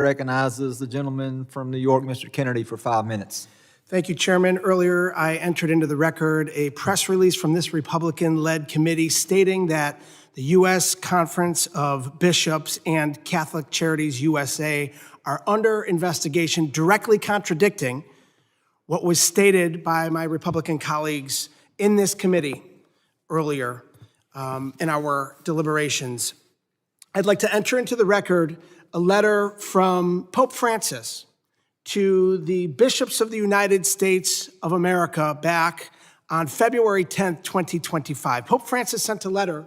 Recognizes the gentleman from New York, Mr. Kennedy, for 5 minutes. Thank you, Chairman. Earlier, I entered into the record a press release from this Republican-led committee stating that the U.S. Conference of Bishops and Catholic Charities USA are under investigation, directly contradicting what was stated by my Republican colleagues in this committee earlier in our deliberations. I'd like to enter into the record a letter from Pope Francis to the bishops of the United States of America back on February 10th, 2025. Pope Francis sent a letter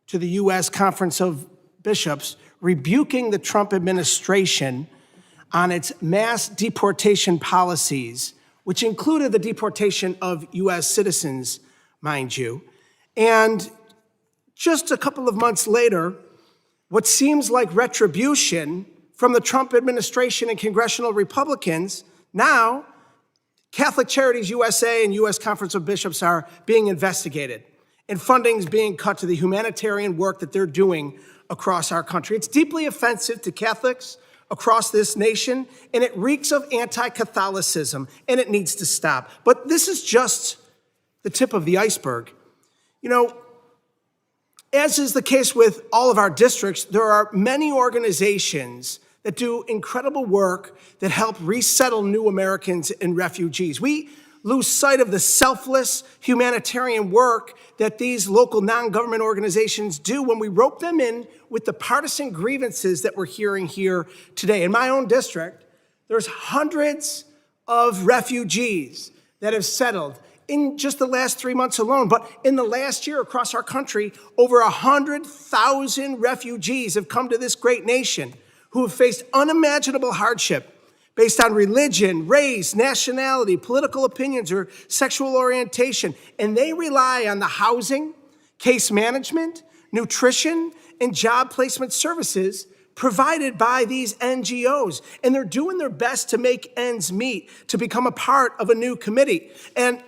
to the U.S. Conference of Bishops rebuking the Trump administration on its mass deportation policies, which included the deportation of U.S. citizens, mind you. And just a couple of months later, what seems like retribution from the Trump administration and congressional Republicans, now Catholic Charities USA and U.S. Conference of Bishops are being investigated, and funding is being cut to the humanitarian work that they're doing across our country. It's deeply offensive to Catholics across this nation, and it reeks of anti-Catholicism, and it needs to stop. But this is just the tip of the iceberg. You know, as is the case with all of our districts, there are many organizations that do incredible work that help resettle new Americans and refugees. We lose sight of the selfless humanitarian work that these local non-government organizations do when we rope them in with the partisan grievances that we're hearing here today. In my own district, there's hundreds of refugees that have settled in just the last 3 months alone. But in the last year across our country, over 100,000 refugees have come to this great nation who have faced unimaginable hardship based on religion, race, nationality, political opinions, or sexual orientation. And they rely on the housing, case management, nutrition, and job placement services provided by these NGOs. And they're doing their best to make ends meet, to become a part of a new community. And,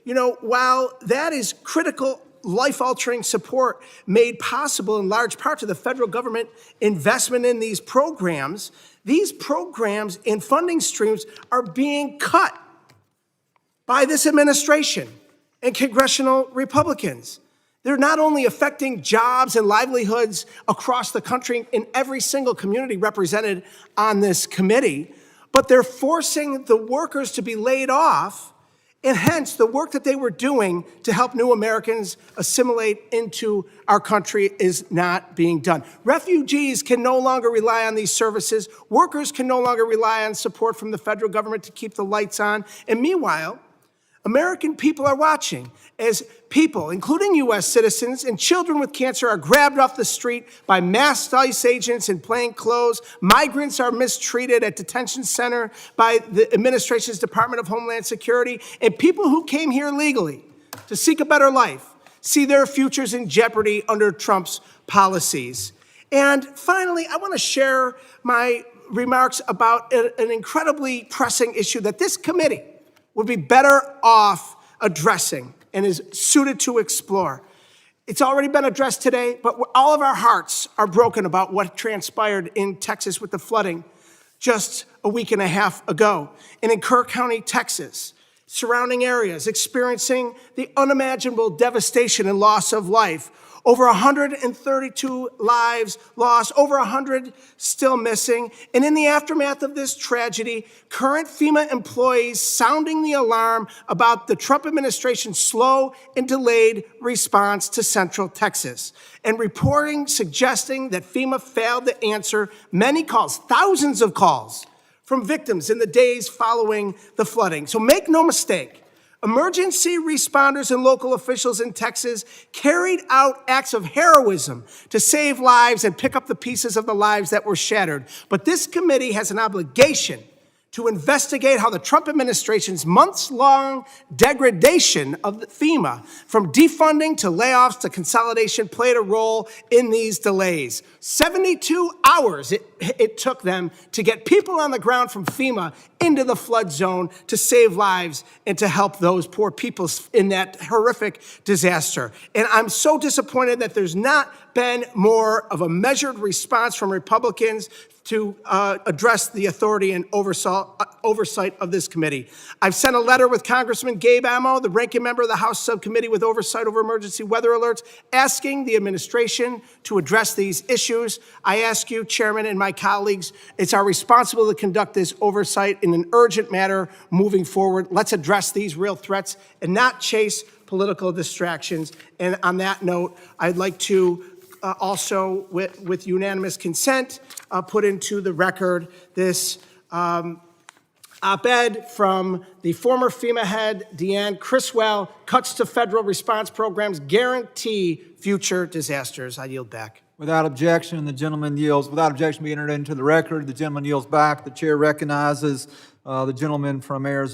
you know, while that is critical, life-altering support made possible in large part to the federal government investment in these programs and funding streams are being cut by this administration and congressional Republicans. They're not only affecting jobs and livelihoods across the country in every single community represented on this committee, but they're forcing the workers to be laid off, and hence the work that they were doing to help new Americans assimilate into our country is not being done. Refugees can no longer rely on these services. Workers can no longer rely on support from the federal government to keep the lights on. And meanwhile, American people are watching as people, including U.S. citizens and children with cancer, are grabbed off the street by masked ICE agents in plain clothes. Migrants are mistreated at detention center by the administration's Department of Homeland Security. And people who came here legally to seek a better life see their futures in jeopardy under Trump's policies. And finally, I want to share my remarks about an incredibly pressing issue that this committee would be better off addressing and is suited to explore. It's already been addressed today, but all of our hearts are broken about what transpired in Texas with the flooding just a week and a half ago. And in Kerr County, Texas, surrounding areas experiencing the unimaginable devastation and loss of life. Over 132 lives lost, over 100 still missing. And in the aftermath of this tragedy, current FEMA employees sounding the alarm about the Trump administration's slow and delayed response to Central Texas, and reporting suggesting that FEMA failed to answer many calls, thousands of calls from victims in the days following the flooding. So make no mistake, emergency responders and local officials in Texas carried out acts of heroism to save lives and pick up the pieces of the lives that were shattered. But this committee has an obligation to investigate how the Trump administration's months-long degradation of FEMA, from defunding to layoffs to consolidation, played a role in these delays. 72 hours it took them to get people on the ground from FEMA into the flood zone to save lives and to help those poor people in that horrific disaster. And I'm so disappointed that there's not been more of a measured response from Republicans to address the authority and oversight of this committee. I've sent a letter with Congressman Gabe Amo, the ranking member of the House Subcommittee with oversight over emergency weather alerts, asking the administration to address these issues. I ask you, Chairman, and my colleagues, it's our responsibility to conduct this oversight in an urgent manner moving forward. Let's address these real threats and not chase political distractions. And on that note, I'd like to also, with unanimous consent, put into the record this op-ed from the former FEMA head, Deanne Criswell, cuts to federal response programs guarantee future disasters. I yield back. Without objection, the gentleman yields. Without objection, be entered into the record. The gentleman yields back. The chair recognizes the gentleman from Arizona.